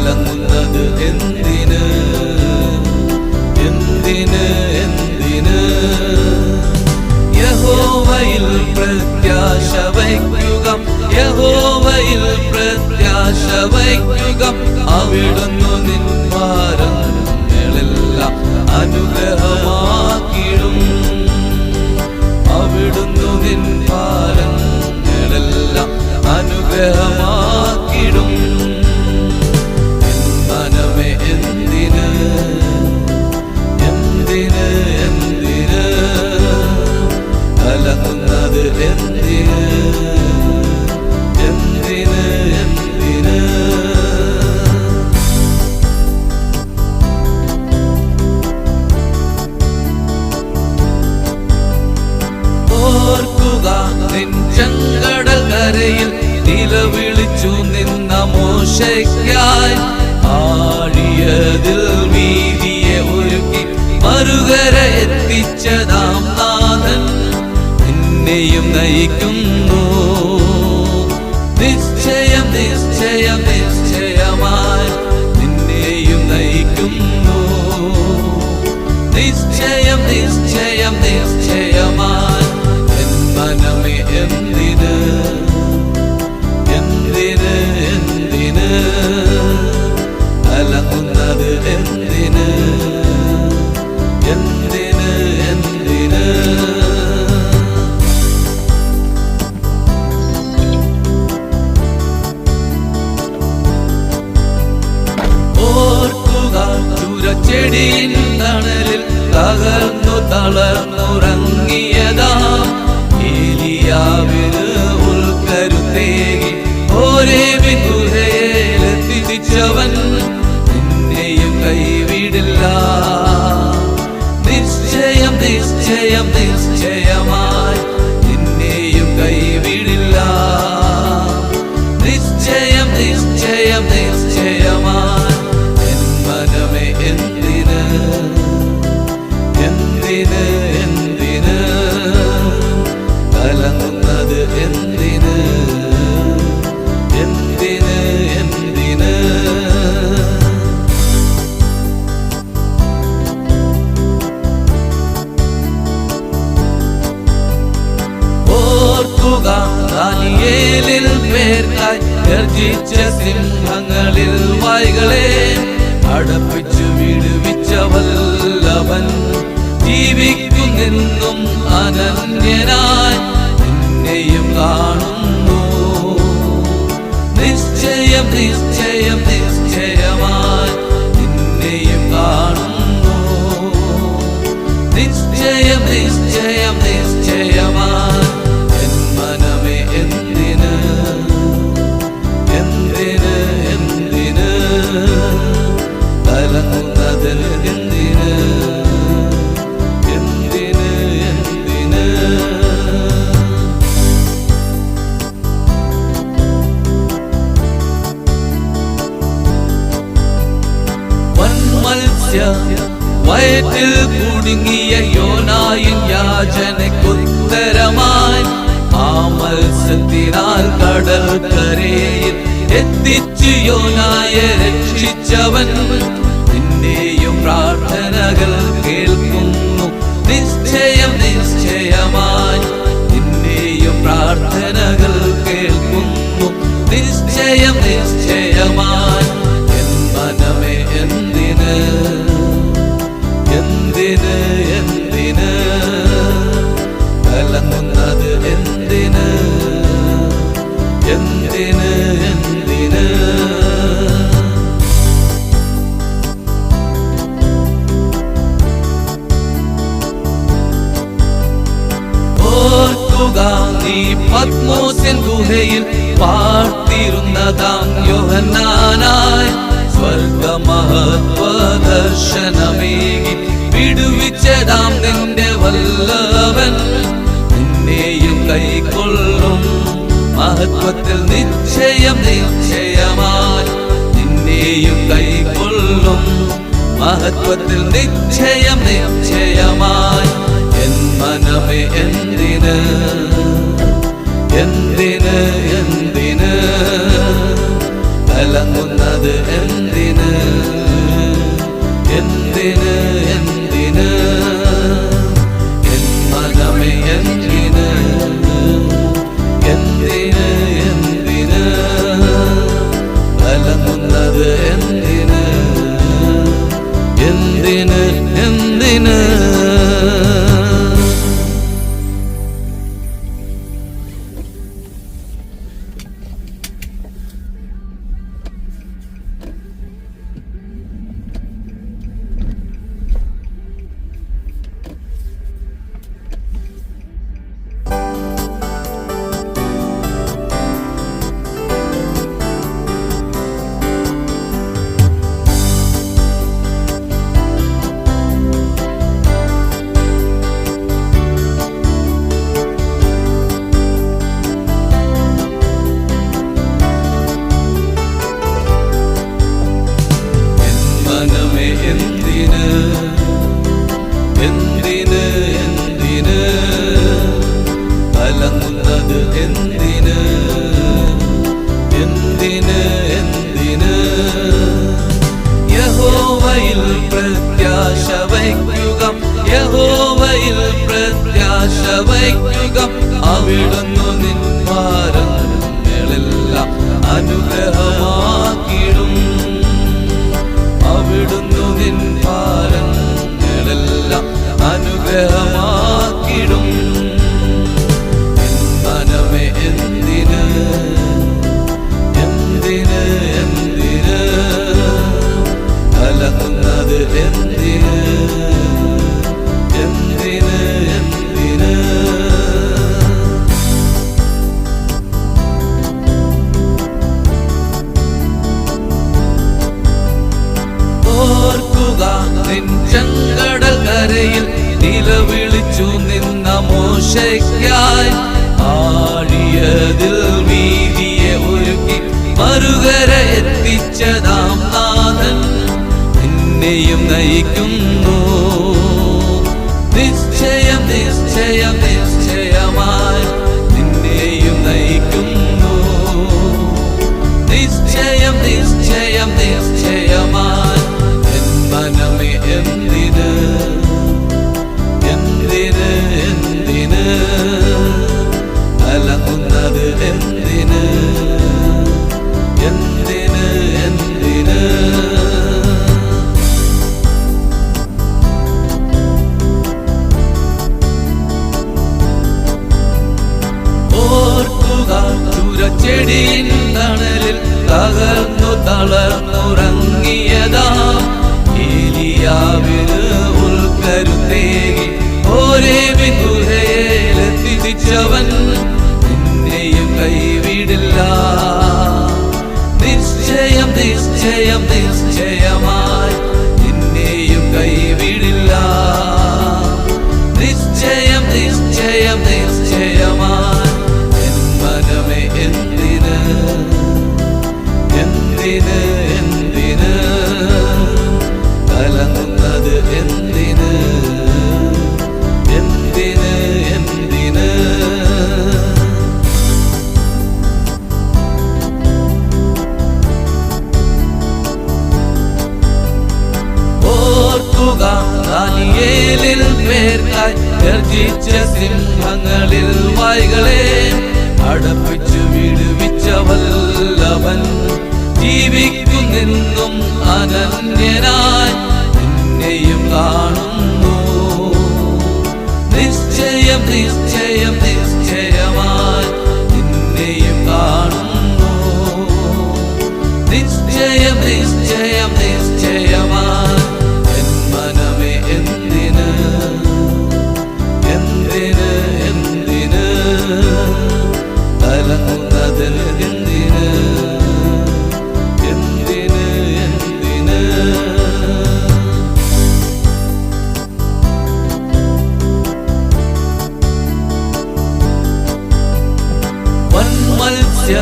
കലങ്ങുന്നത് എന്തിന് എന്തിന് എന്തിന് യഹോവയിൽ പ്രത്യാശ വയ്ക്കുക യഹോവയിൽ പ്രത്യാശ വയ്ക്കുക അവിടുന്ന് നിൻ ഭാരങ്ങളെല്ലാം അനുഗ്രഹമാക്കിടും അവിടുന്ന് നിൻ ഭാരങ്ങളെല്ലാം അനുഗ്രഹമാക്കിടും മനമേ എന്തിന് എന്തിന് എന്തിന് കലങ്ങുന്നത് എന്തിന് എന്തിന് എന്തിന് ഓർക്കുക നിൻ ചെങ്കടൽ കരയിൽ നിലവിളിച്ചു നിന്ന മോശയ്ക്കായി ആഴിയതിൽ വീതിയെ ഒരുക്കി മറുകര എത്തിച്ചതാം നാഥൻ നിന്നെയും നയിക്കുന്നു നിശ്ചയം നിശ്ചയം നിശ്ചയമായി നിന്നെയും നയിക്കുന്നു നിശ്ചയം നിശ്ചയം നിശ്ചയമായി എൻ മനമേ എന്തിന് എന്തിന് എന്തിന് കലങ്ങുന്നത് എന്തിന് എന്തിന് എന്തിന് ഓർക്കുക ചുരച്ചെടിയിൻ തണലിൽ തകർന്നു തളർന്നുറങ്ങിയതാം ഏലിയാവിന് ഉൾക്കരുത്തേകി ഹോരേബിൻ ഗുഹയിലെത്തിച്ചവൻ നിന്നെയും കൈവിടില്ല നിശ്ചയം നിശ്ചയം നിശ്ചയമായി നിന്നെയും കൈവിടില്ല നിശ്ചയം നിശ്ചയം നിശ്ചയമായി എൻ മനമേ എന്തിന് എന്തിന് എന്തിന് കലങ്ങുന്നത് എന്തിന് എന്തിന് എന്തിന് ഓർക്കുക ദാനിയേലിൽ പേർക്കായി ഗർജിച്ച സിംഹങ്ങളിൽ വായ്കളെ അടപ്പിച്ചു വിടുവിച്ച വല്ലഭൻ ജീവിക്കുന്നെന്നും അനന്യനായി നിന്നെയും കാണുന്നു നിശ്ചയം നിശ്ചയം നിശ്ചയമായി നിന്നെയും കാണുന്നു നിശ്ചയം നിശ്ചയം നിശ്ചയമായി എൻ മനമേ എന്തിന് എന്തിന് എന്തിന് കലങ്ങുന്നത് എന്തിന് എന്തിന് എന്തിന് വയറ്റിൽ കുടുങ്ങിയ യോനായിൻ യാചനയ്ക്കുത്തരമായി ആ മത്സ്യത്തിനാൽ കടൽക്കരയിൽ എത്തിച്ചു യോനായെ രക്ഷിച്ചവൻ നിന്നെയും പ്രാർത്ഥനകൾ കേൾക്കുന്നു നിശ്ചയം നിശ്ചയമായി നിന്നെയും പ്രാർത്ഥനകൾ കേൾക്കുന്നു നിശ്ചയം നിശ്ചയമായി എൻ മനമേ എന്തിന് എന്തിന് എന്തിന് കലങ്ങുന്നത് എന്തിന് എന്തിന് എന്തിന് ഓർക്കുക നീ പത്മോസിൻ ഗുഹയിൽ പാർത്തിരുന്നതാം യോഹന്നാനായി സ്വർഗമഹത്വ ദർശനമേകി വിടുവിച്ചതാം നിന്റെ വല്ലവൻ നിന്നെയും കൈക്കൊള്ളും മഹത്വത്തിൽ നിശ്ചയം നിശ്ചയമായി നിന്നെയും കൈക്കൊള്ളും മഹത്വത്തിൽ നിശ്ചയം നിശ്ചയമായി എൻ മനമേ എന്തിന് എന്തിന് എന്തിന് കലങ്ങുന്നത് എന്തിന് എന്തിന് എന്തിന് എൻ മനമേ എന്തിന് എന്തിന് എന്തിന് കലങ്ങുന്നത് എന്തിന് എന്തിന് എന്തിന് എന്തിന് എന്തിന് കലങ്ങുന്നത് എന്തിന് എന്തിന് എന്തിന് യഹോവയിൽ പ്രത്യാശ വയ്ക്കുക യഹോവയിൽ പ്രത്യാശ വയ്ക്കുക അവിടുന്ന് നിൻ ഭാരങ്ങളെല്ലാം അനുഗ്രഹമാക്കിടും അവിടുന്ന് നിൻ ഭാരങ്ങളെല്ലാം അനുഗ്രഹമാക്കിടും എൻ മനമേ എന്തിന് എന്തിന് എന്തിന് കലങ്ങുന്നത് എന്തിന് എന്തിന് എന്തിന് ഓർക്കുക നിൻ ചെങ്കടൽ കരയിൽ നിലവിളിച്ചു നിന്ന മോശയ്ക്കായി ആഴിയതിൽ വീതിയെ ഒരുക്കി മറുകര എത്തിച്ചതാം നാഥൻ നിന്നെയും നയിക്കുന്നു നിശ്ചയം നിശ്ചയം നിശ്ചയമായി നിന്നെയും നയിക്കുന്നു നിശ്ചയം നിശ്ചയം നിശ്ചയമായി എൻ മനമേ എന്തിന് എന്തിന് എന്തിന് കലങ്ങുന്നത് എന്തിന് എന്തിന് എന്തിന് ഓർക്കുക ചുരച്ചെടിയിൻ തണലിൽ തകർന്നു തളർന്നുറങ്ങിയതാ ഏലിയാവിന് ഉൾക്കരുത്തേകി ഹോരേബിൻ ഗുഹയിലെത്തിച്ചവൻ നിന്നെയും കൈവിടില്ല നിശ്ചയം നിശ്ചയം നിശ്ചയമായി നിന്നെയും കൈവിടില്ല നിശ്ചയം നിശ്ചയം നിശ്ചയമായി എൻ മനമേ എന്തിന് എന്തിന് എന്തിന് കലങ്ങുന്നത് എന്തിന് എന്തിന് എന്തിന് ഓർക്കുക ദാനിയേലിൽ പേർക്കായി ഗർജിച്ച സിംഹങ്ങളിൽ വായ്കളെ അടപ്പിച്ചു വിടുവിച്ച വല്ലഭൻ ജീവിക്കുന്നെന്നും അനന്യനായി നിന്നെയും കാണുന്നു നിശ്ചയം നിശ്ചയം നിശ്ചയമായി നിന്നെയും കാണുന്നു നിശ്ചയം നിശ്ചയം നിശ്ചയമായി എൻ മനമേ എന്തിന് എന്തിന് എന്തിന് കലങ്ങുന്നത് എന്തിന് എന്തിന് എന്തിന് വൻമത്സ്യ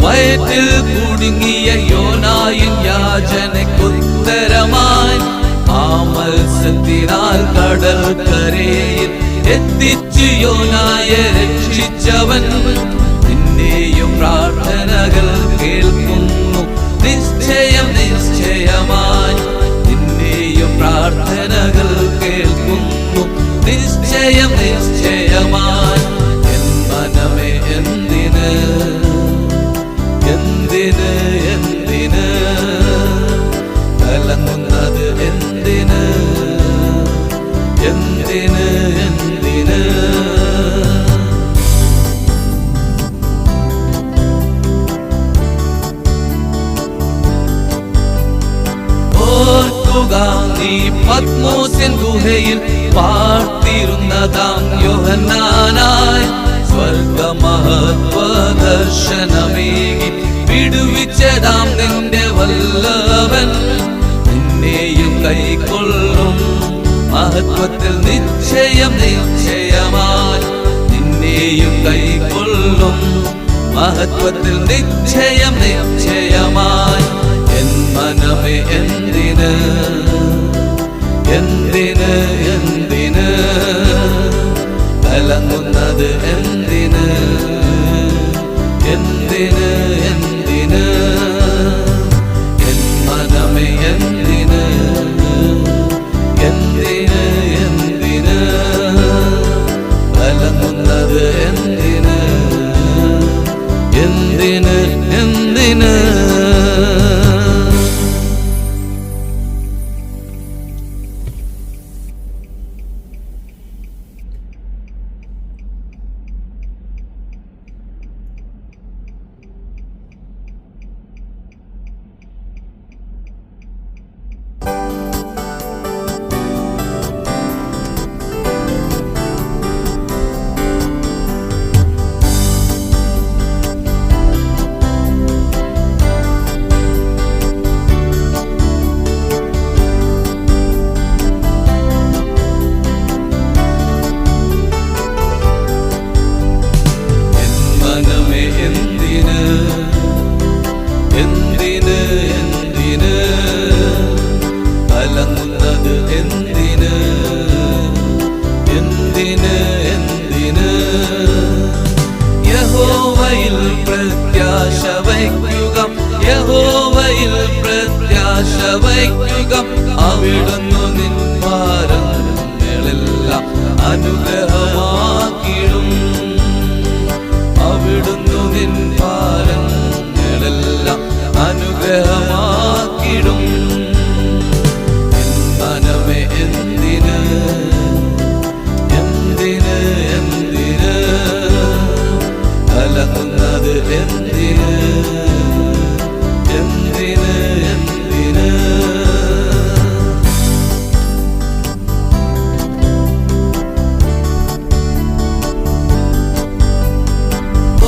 വയറ്റിൽ കുടുങ്ങിയ യോനായിൻ യാചനയ്ക്കുത്തരമായി ആ മത്സ്യത്തിനാൽ കടൽക്കരയിൽ എത്തിച്ചു യോനായെ രക്ഷിച്ചവൻ നിന്നെയും പ്രാർത്ഥനകൾ കേൾക്കുന്നു ഓർക്കുക നീ പത്മോസിൻ ഗുഹയിൽ പാർത്തിരുന്നതാം യോഹന്നാനായി സ്വർഗമഹത്വദർശനമേകി വിടുവിച്ചതാം നിന്റെ വല്ലവൻ നിന്നെയും കൈക്കൊള്ളും മഹത്വത്തിൽ നിശ്ചയം നിശ്ചയമായി നിന്നെയും കൈക്കൊള്ളും മഹത്വത്തിൽ നിശ്ചയം നിശ്ചയമായി എൻ മനമേ എന്തിന് എന്തിന് എന്തിന് കലങ്ങുന്നത് എന്തിന് എന്തിന് എന്തിന് എൻ മനമേ എന്തിന് എന്തിന് എന്തിന് കലങ്ങുന്നത് എന്തിന് എന്തിന് എന്തിന് യഹോവയിൽ പ്രത്യാശ വയ്ക്കുക അവിടുന്ന് നിൻ ഭാരങ്ങളെല്ലാം അനുഗ്രഹമാക്കിടും അവിടുന്ന് നിൻ ഭാരങ്ങളെല്ലാം അനുഗ്രഹമാക്കിടും മനമേ എന്തിന് എന്തിന് എന്തിന് കലങ്ങുന്നത് എന്തിന് എന്തിന് എന്തിന്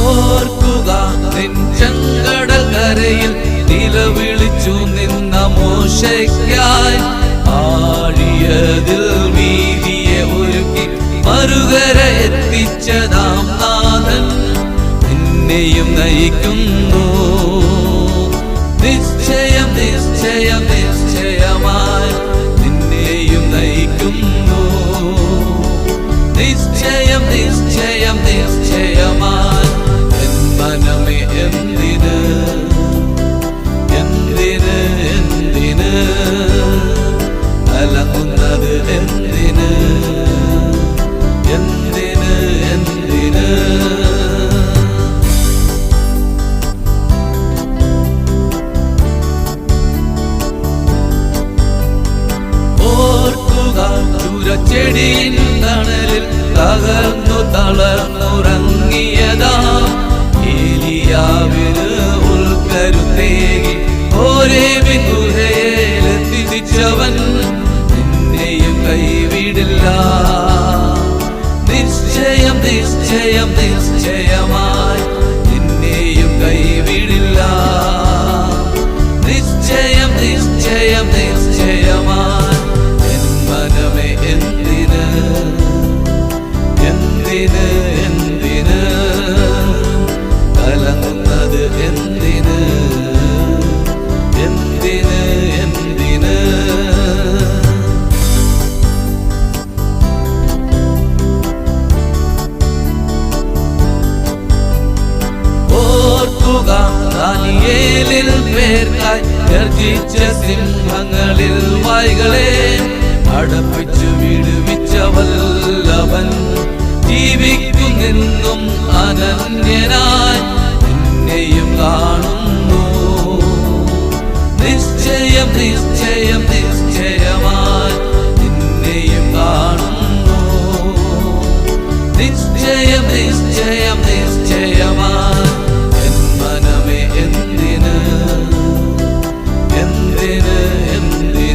ഓർക്കുക നിൻ ചെങ്കടൽ കരയിൽ നിലവിളിച്ചു നിന്ന മോശയ്ക്കായി ആഴിയതിൽ വീതിയെ ഒരുക്കി മറുകര എത്തിച്ചതാം നാഥൻ നിന്നെയും നയിക്കുന്നു നിശ്ചയം നിശ്ചയം നിശ്ചയമായി നിന്നെയും നയിക്കുന്നു നിശ്ചയം നിശ്ചയം നിശ്ചയമായി എൻ മനമേ എന്തിന് എന്തിന് എന്തിന് കലങ്ങുന്നത് എന്തിന് എന്തിന് എന്തിന് ഓർക്കുക ചുരച്ചെടിയിൻ തണലിൽ തകർന്നു തളർന്നുറങ്ങിയതാ ഏലിയാവിന് ഉൾക്കരുത്തേകി ഹോരേബിൻ ഗുഹയിലെത്തിച്ചവൻ നിന്നെയും കൈവിടില്ല നിശ്ചയം നിശ്ചയം നിശ്ചയമായി നിന്നെയും കൈവിടില്ല നിശ്ചയം നിശ്ചയം നിശ്ചയമായി എൻ മനമേ എന്തിന് എന്തിന് എന്തിന് കലങ്ങുന്നത് എന്തിന് എന്തിന് എന്തിന് ഓർക്കുക ദാനിയേലിൽ പേർക്കായി ഗർജിച്ച സിംഹങ്ങളിൽ വായ്കളെ അടപ്പിച്ചു വിടുവിച്ച വല്ലഭൻ ജീവിക്കുന്നെന്നും അനന്യനായി നിന്നെയും കാണുന്നു നിശ്ചയം നിശ്ചയം നിശ്ചയമായി നിന്നെയും കാണുന്നു നിശ്ചയം നിശ്ചയം നിശ്ചയമായി എൻ മനമേ എന്തിന് എന്തിന് എന്തിന്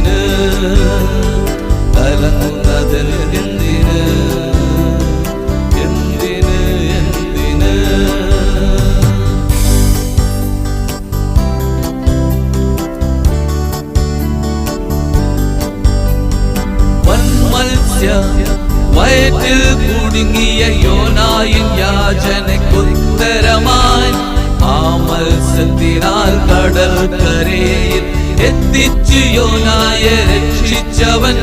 വയറ്റിൽ കുടുങ്ങിയ യോനായിൻ യാചനയ്ക്കുത്തരമായി ആ മത്സ്യത്തിനാൽ കടൽക്കരയിൽ എത്തിച്ചു യോനായെ രക്ഷിച്ചവൻ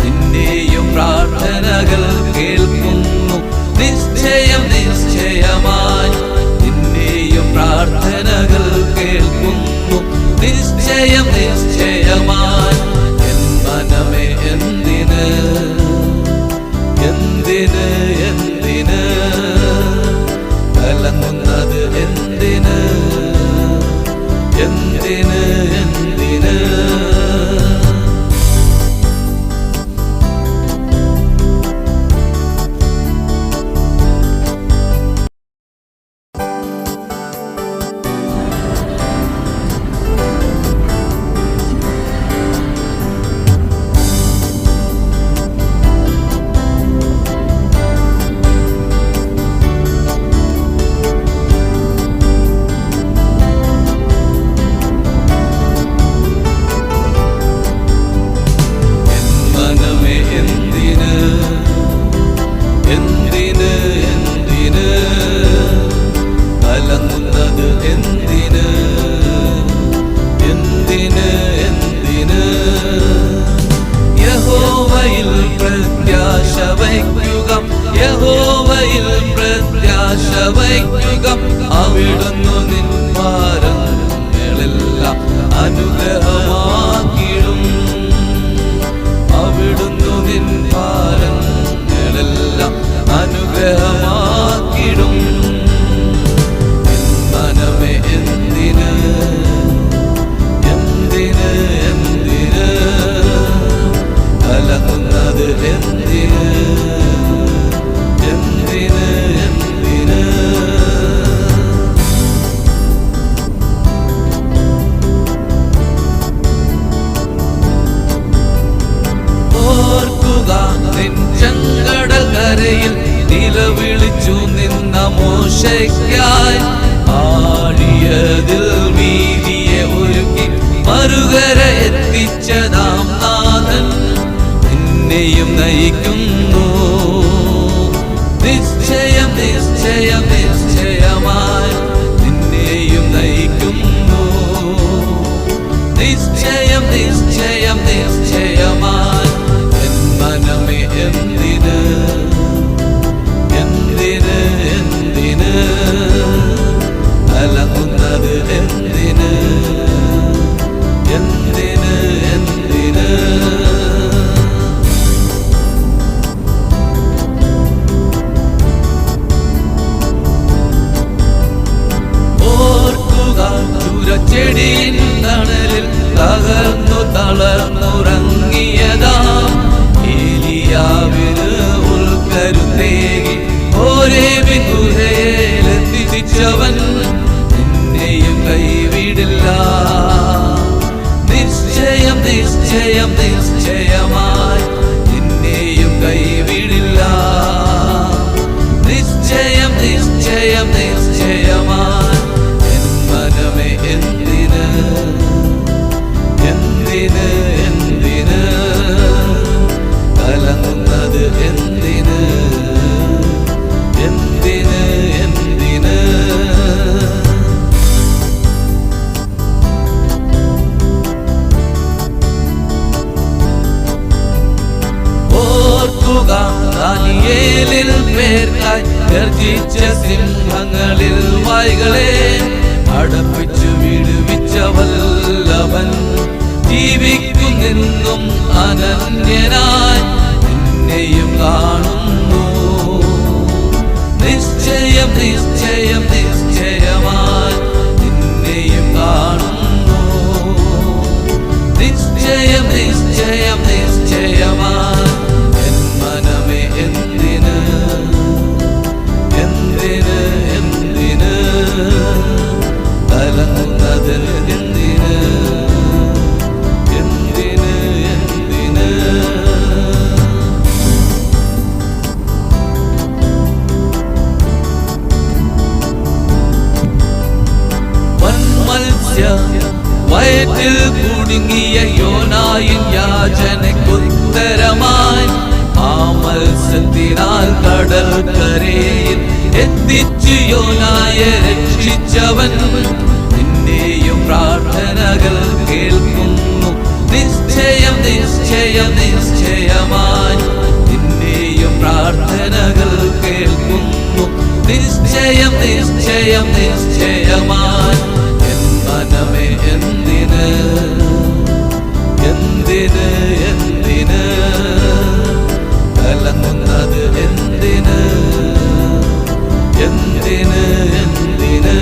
നിന്റെയും പ്രാർത്ഥനകൾ കേൾക്കുന്നു നിശ്ചയം നിശ്ചയമായി നിന്റെയും പ്രാർത്ഥനകൾ കേൾക്കുന്നു നിശ്ചയം നിശ്ചയമായി എൻ മനമേ എന്തിന് എന്തിന് എന്തിന് കലങ്ങുന്നത് എന്തിന് എന്തിന് എന്തിന് യഹോവയിൽ പ്രത്യാശ വയ്ക്കുക അവിടുന്ന് നിൻ ഭാരങ്ങളെല്ലാം അനുഗ്രഹമാക്കിടും അവിടുന്ന് നിൻ ഭാരങ്ങളെല്ലാം അനുഗ്രഹമാക്കിടും മനമേ എന്തിന് എന്തിന് എന്തിന് കലങ്ങുന്നത് എന്തിന് എന്തിന് എന്തിന് ഓർക്കുക നിൻ ചെങ്കടൽ കരയിൽ നിലവിളിച്ചു നിന്ന മോശയ്ക്കായി ആഴിയതിൽ വീതിയെ ഒരുക്കി മറുകര എത്തിച്ചതാം നാഥൻ നിന്നെയും നയിക്കുന്നു നിശ്ചയം നിശ്ചയം നിശ്ചയമായി നിന്നെയും നയിക്കുന്നു നിശ്ചയം നിശ്ചയം നിശ്ചയമായി എൻ മനമേ എന്തിന് എന്തിന് എന്തിന് കലങ്ങുന്നത് എന്തിന് എന്തിന് എന്തിന് ചെടിയിൻ തണലിൽ തകർന്നു തളർന്നുറങ്ങിയതാം ഏലിയാവിന് ഉൾക്കരുത്തേകി ഹോരേബിൻ ഗുഹയിലെത്തിച്ചവൻ നിന്നെയും കൈവിടില്ല നിശ്ചയം നിശ്ചയം നിശ്ചയമായി നിന്നെയും കൈവിടില്ല നിശ്ചയം നിശ്ചയം നിശ്ചയമായി മനമേ എന്തിന് എന്തിന് എന്തിന് കലങ്ങുന്നത് എന്തിന് എന്തിന് എന്തിന് ഓർക്കുക ദാനിയേലിൽ പേർക്കായി ഗർജിച്ച സിംഹങ്ങളിൽ വായ്കളെ അടപ്പിച്ചു വിടുവിച്ച വല്ലവൻ ജീവിക്കുന്നെന്നും അനന്യനായി നിന്നെയും കാണുന്നു നിശ്ചയം നിശ്ചയം നിശ്ചയമായി നിന്നെയും കാണുന്നു നിശ്ചയം നിശ്ചയം നിശ്ചയമായി എൻ മനമേ എന്തിന് എന്തിന് എന്തിന് കലങ്ങുന്നത് എന്തിന് എന്തിന് എന്തിന് വൻമത്സ്യ വയറ്റിൽ കുടുങ്ങിയ യോനായിൻ യാചനയ്ക്കുത്തരമായി ആ മത്സ്യത്തിനാൽ കടൽക്കരയിൽ എത്തിച്ചു യോനായെ രക്ഷിച്ചവൻ നിന്റെയും പ്രാർത്ഥനകൾ കേൾക്കുന്നു. നിശ്ചയം നിശ്ചയം നിശ്ചയമായി നിന്റെയും പ്രാർത്ഥനകൾ കേൾക്കുന്നു. നിശ്ചയം നിശ്ചയം നിശ്ചയമായി എൻ മനമേ എന്തിന് എന്തിന് എന്തിന് കലങ്ങുന്നത് എന്തിന് എന്തിന് എന്തിന്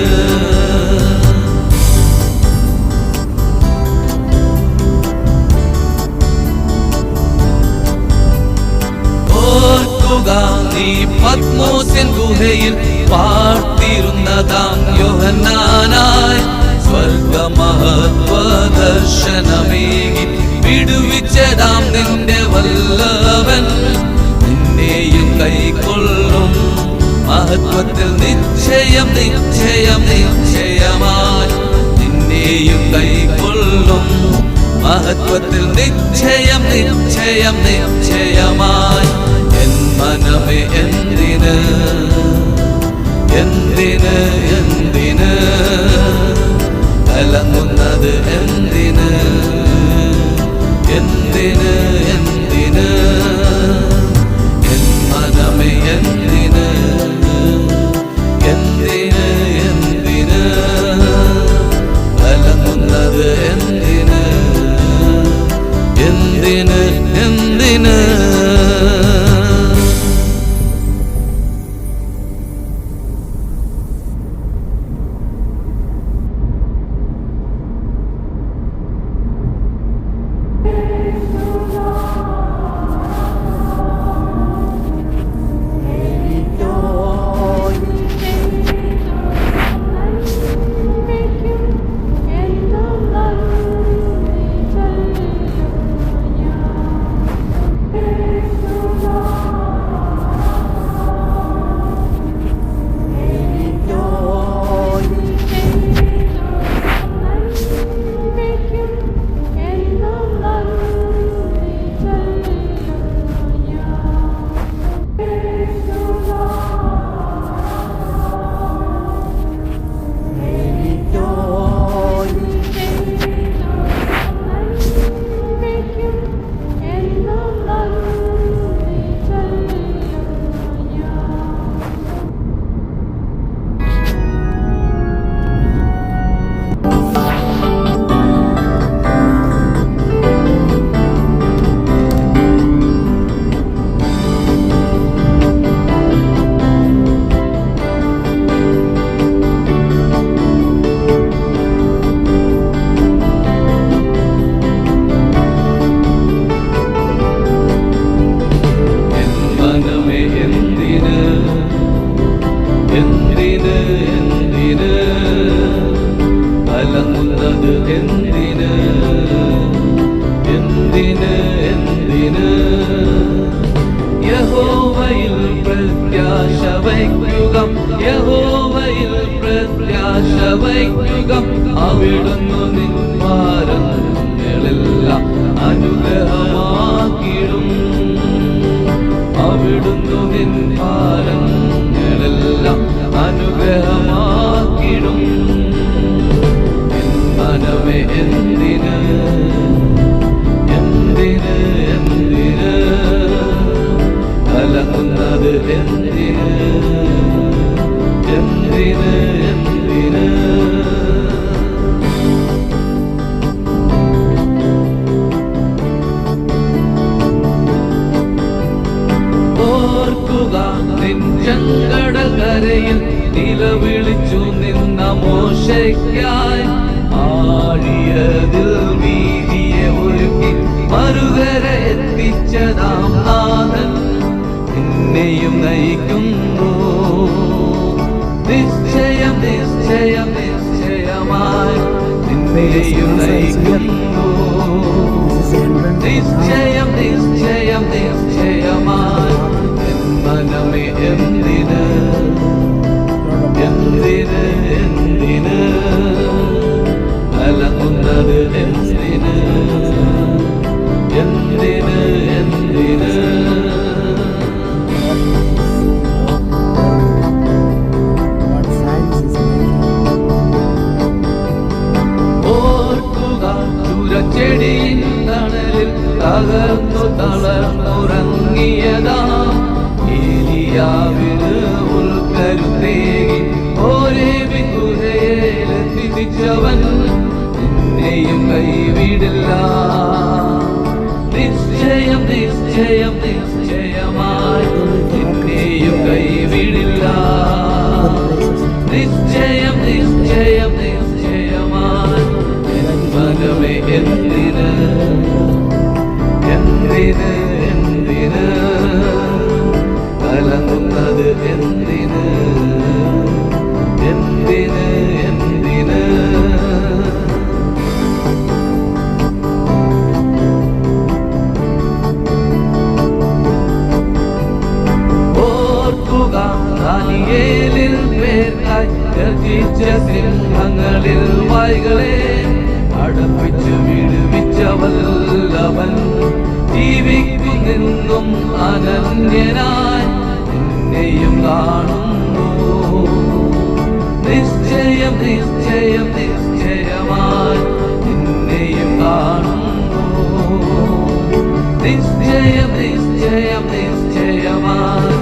ഓർക്കുക നീ പത്മോസിൻ ഗുഹയിൽ പാർത്തിരുന്നതാം യോഹന്നാനായി സ്വർഗമഹത്വദർശനമേകി വിടുവിച്ചതാം നിന്റെ വല്ലവൻ നിന്നെയും കൈക്കൊള്ളും മഹത്വത്തിൽ നിശ്ചയം നിശ്ചയം നിശ്ചയമായി നിന്നെയും കൈക്കൊള്ളും മഹത്വത്തിൽ നിശ്ചയം നിശ്ചയം നിശ്ചയമായി എൻ മനമേ എന്തിന് എന്തിന് എന്തിന് കലങ്ങുന്നത് എന്തിന് എന്തിന് എന്തിന് എൻ മനമേ എന്തിന് എന്തിന് എന്തിന് കലങ്ങുന്നത് എന്തിന് എന്തിന് എന്തിന് യഹോവയിൽ പ്രത്യാശ വയ്ക്കുക അവിടുന്ന് നിൻ ഭാരങ്ങളെല്ലാം അനുഗ്രഹമാക്കിടും അവിടുന്ന് നിൻ ഭാരങ്ങളെല്ലാം അനുഗ്രഹമാക്കിടും മനമേ എന്തിന് എന്തിന് എന്തിന് കലങ്ങുന്നത് എന്തിന് എന്തിന് എന്തിന് ഓർക്കുക നിൻ ചെങ്കടൽക്കരയിൽ നിലവിളിച്ചു നിന്ന മോശയ്ക്കായി ആഴിയതിൽ വീതിയെ ഒരുക്കി മറുകര എത്തിച്ചതാം നാഥൻ നിന്നെയും നയിക്കുന്നു നിശ്ചയം നിശ്ചയം നിശ്ചയമായി നിന്നെയും നയിക്കുന്നു നിശ്ചയം നിശ്ചയം നിശ്ചയമായി മനമേ എന്തിന് എന്തിന് എന്തിന് കലങ്ങുന്നത് എന്തിന് എന്തിന് എന്തിന് കൈവിടില്ല. നിശ്ചയം നിശ്ചയം നിശ്ചയമായി നിന്നെയും കൈവിടില്ല. നിശ്ചയം നിശ്ചയം നിശ്ചയമായി മനമേ എന്തിന് എന്തിന് എന്തിന് കലങ്ങുന്നത് എന്തിന് എന്തിന് എന്തിന് ഓർക്കുക ദാനിയേലിൽ പേർക്കായി ഗർജിച്ച സിംഹങ്ങളിൽ വായ്കളെ അടപ്പിച്ചു വിടുവിച്ചവല്ലവൻ ജീവിക്കുന്നെന്നും അനന്യനായി നിന്നെയും കാണുന്നു. നിശ്ചയം നിശ്ചയം നിശ്ചയമായി നിന്നെയും കാണുന്നു. നിശ്ചയം നിശ്ചയം നിശ്ചയമായി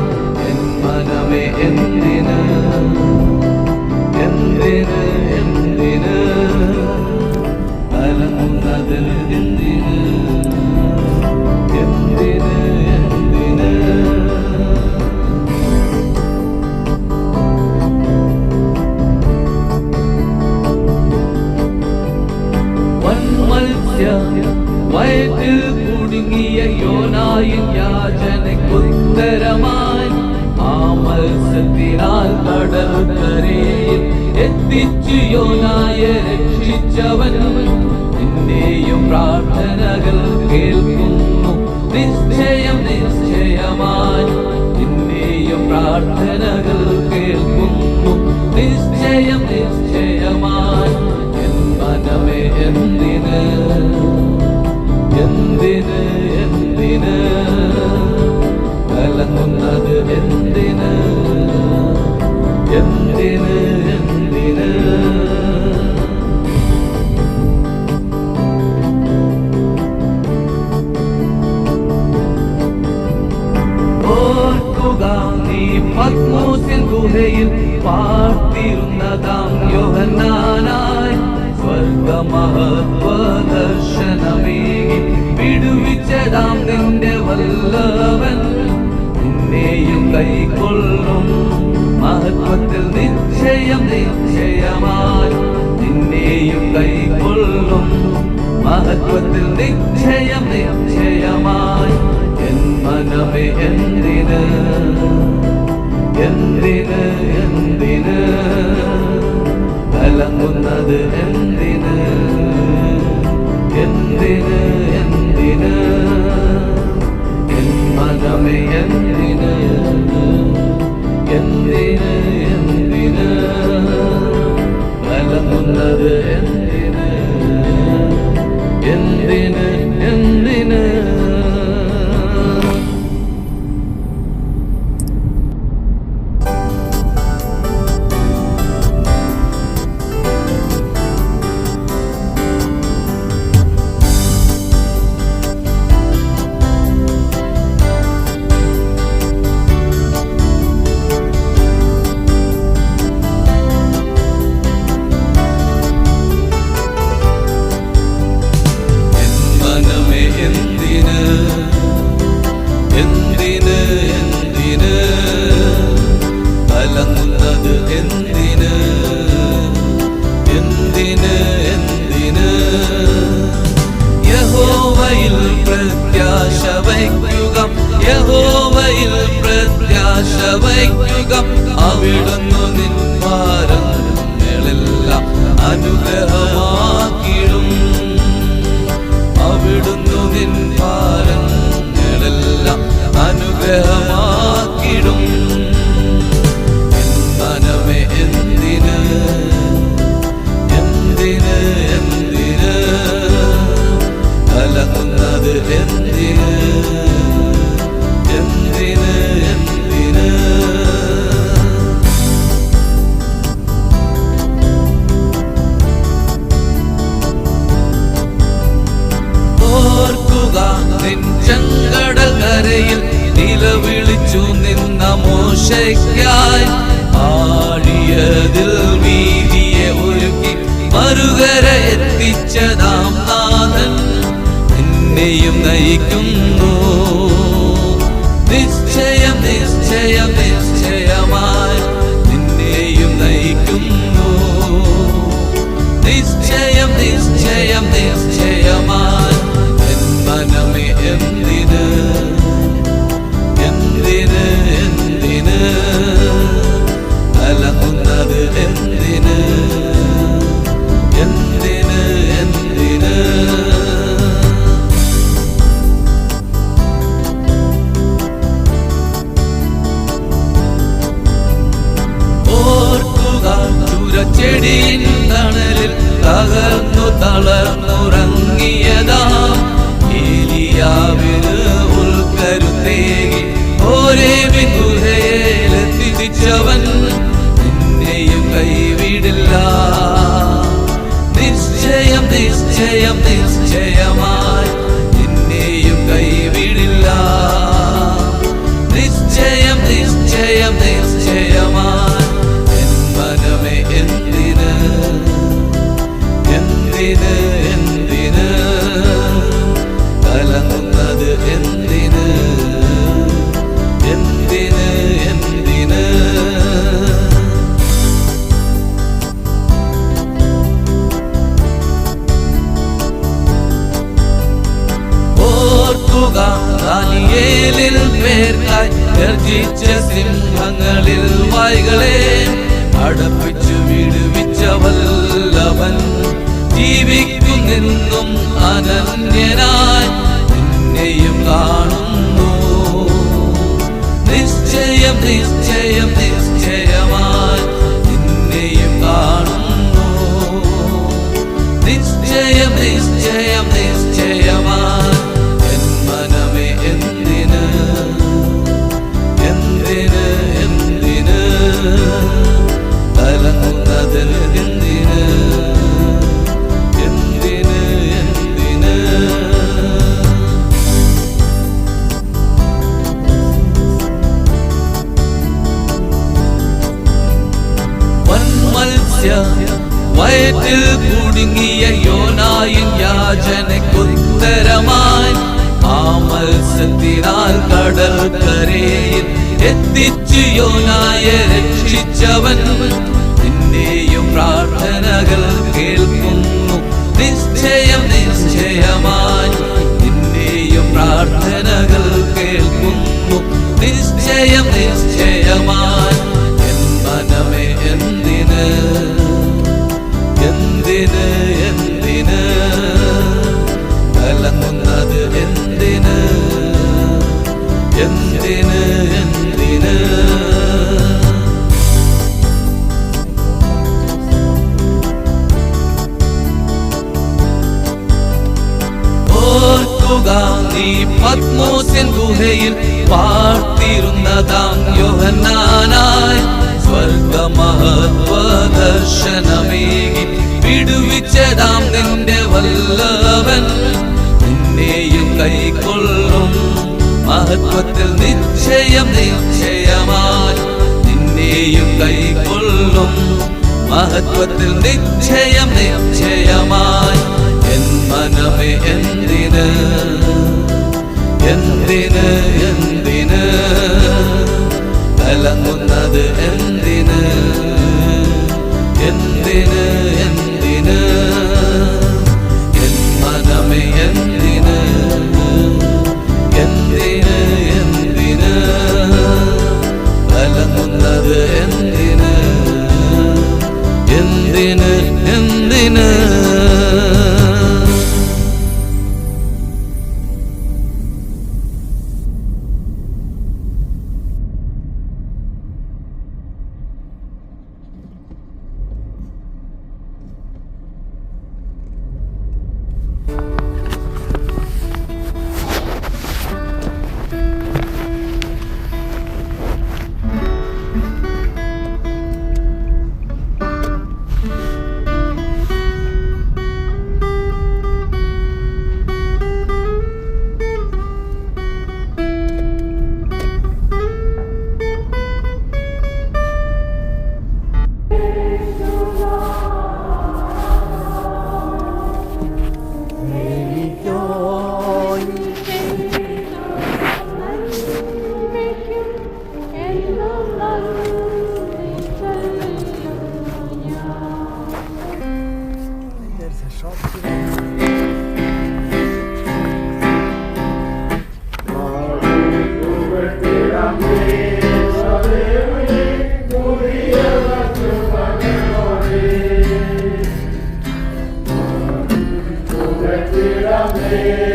എൻ മനമേ എന്തിന് എന്തിന് എന്തിന് കലങ്ങുന്നത് എന്തിന് എന്തിന് എന്തിന് വൻമത്സ്യ വയറ്റിൽ കുടുങ്ങിയ യോനായിൻ യാചനയ്ക്കുത്തരമായി ആ മത്സ്യത്തിനാൽ കടൽക്കരയിൽ എത്തിച്ചു യോനായെ രക്ഷിച്ചവൻ നിന്നെയും പ്രാർത്ഥനകൾ കേൾക്കുന്നു. നിശ്ചയം നിശ്ചയമായി നിന്നെയും പ്രാർത്ഥനകൾ കേൾക്കുന്നു. നിശ്ചയം നിശ്ചയമായി എൻ മനമേ എന്തിന് എന്തിന് എന്തിന് കലങ്ങുന്നത് എന്തിന് എന്തിന് എന്തിന് ഓർക്കുക നീ പത്മോസിൻ ഗുഹയിൽ പാർത്തിരുന്നതാം യോഹന്നാനായി സ്വർഗമഹത്വ ദർശനമേകി വിടുവിച്ചതാം നിന്റെ വല്ലവൻ നിന്നെയും കൈക്കൊള്ളും. മഹത്വത്തിൽ നിശ്ചയം നിശ്ചയമായി നിന്നെയും കൈക്കൊള്ളും. മഹത്വത്തിൽ നിശ്ചയം നിശ്ചയമായി എൻ മനമേ എന്തിന് എന്തിന് എന്തിന് കലങ്ങുന്നത് എന്തിന് എന്തിന് എന്തിന് എൻ മനമേ എന്തിന് എന്തിന് എന്തിന് കലങ്ങുന്നത് എന്തിന് എന്തിന് എന്തിന് യഹോവയിൽ പ്രത്യാശ വയ്ക്കുക. അവിടുന്ന് നിൻ ഭാരങ്ങളെല്ലാം അനുഗ്രഹമാക്കിടും. അവിടുന്ന് നിൻ ഭാരങ്ങളെല്ലാം അനുഗ്രഹമാക്കിടും. മനമേ എന്തിന് എന്തിന് എന്തിന് കലങ്ങുന്നത് എന്തിന് എന്തിന് എന്തിന് ഓർക്കുക നിൻ ചെങ്കടൽ കരയിൽ നിലവിളിച്ചു നിന്ന മോശയ്ക്കായി ആഴിയതിൽ വീതിയെ ഒരുക്കി മറുകര എത്തി രക്ഷിച്ചതാം നാഥൻ നിന്നെയും നയിക്കുന്നു. നിശ്ചയം നിശ്ചയം നിശ്ചയമായി നിന്നെയും നയിക്കുന്നു. നിശ്ചയം നിശ്ചയം നിശ്ചയമായി എൻ മനമേ എന്തിന് എന്തിന് എന്തിന് കലങ്ങുന്നത് എന്തിന് എന്തിന് എന്തിന് ചുരച്ചെടിയിൻ തണലിൽ തകർന്നു തളർന്നുറങ്ങിയതാം ഏലിയാവിന് ഉൾക്കരുത്തേകി ഹോരേബിൻ ഗുഹയിലെത്തിച്ചവൻ നിന്നെയും കൈവിടില്ല. നിശ്ചയം നിശ്ചയം നിശ്ചയമായി നിന്നെയും കൈവിടില്ല. നിശ്ചയം നിശ്ചയം നിശ്ചയമായി മനമേ എന്തിന് എന്തിന് എന്തിന് കലങ്ങുന്നത് എന്തിന് എന്തിന് എന്തിന് ഓർക്കുക ദാനിയേലിൽ പേർക്കായി ഗർജിച്ച സിംഹങ്ങളിൽ വായ്കളെ അടപ്പിച്ചു വിടുവിച്ച വല്ലവൻ ജീവിക്കുന്നെന്നും അനന്യനായി നിന്നെയും കാണുന്നു. നിശ്ചയം നിശ്ചയം നിശ്ചയമായി നിന്നെയും കാണുന്നു. നിശ്ചയം നിശ്ചയം നിശ്ചയമായി എൻ മനമേ എന്തിന് എന്തിന് എന്തിന് കലങ്ങുന്നത് എന്തിന് എന്തിന് എന്തിന് വൻമത്സ്യ വയറ്റിൽ കുടുങ്ങിയ യോനായിൻ യാചനയ്ക്കുത്തരമായി ആ മത്സ്യത്തിനാൽ കടൽക്കരയിൽ എത്തിച്ചു യോനായെ രക്ഷിച്ചവൻ നിന്നെയും പ്രാർത്ഥനകൾ കേൾക്കുന്നു. നിശ്ചയം നിശ്ചയമായി നിന്നെയും പ്രാർത്ഥനകൾ കേൾക്കുന്നു. നിശ്ചയം നിശ്ചയമായി എൻ മനമേ എന്തിന് എന്തിന് എന്തിന് കലങ്ങുന്നത് എന്തിന് എന്തിന് എന്തിന് ഓർക്കുക നീ പത്മോസിൻ ഗുഹയിൽ പാർത്തിരുന്നതാം യോഹന്നാനായി സ്വർഗമഹത്വ ദർശനമേകി വിടുവിച്ചതാം നിന്റെ വല്ലവൻ നിന്നെയും കൈക്കൊള്ളും. മഹത്വത്തിൽ നിശ്ചയം നിശ്ചയമായി നിന്നെയും കൈക്കൊള്ളും. മഹത്വത്തിൽ നിശ്ചയം നിശ്ചയമായി എൻ മനമേ എന്തിന് എന്തിന് എന്തിന് കലങ്ങുന്നത് എന്തിന് എന്തിന് എന്തിന് എൻ മനമേ എന്തിന് എന്തിന് എന്തിന് കലങ്ങുന്നത് എന്തിന് എന്തിന് എന്തിന് എന്തിന്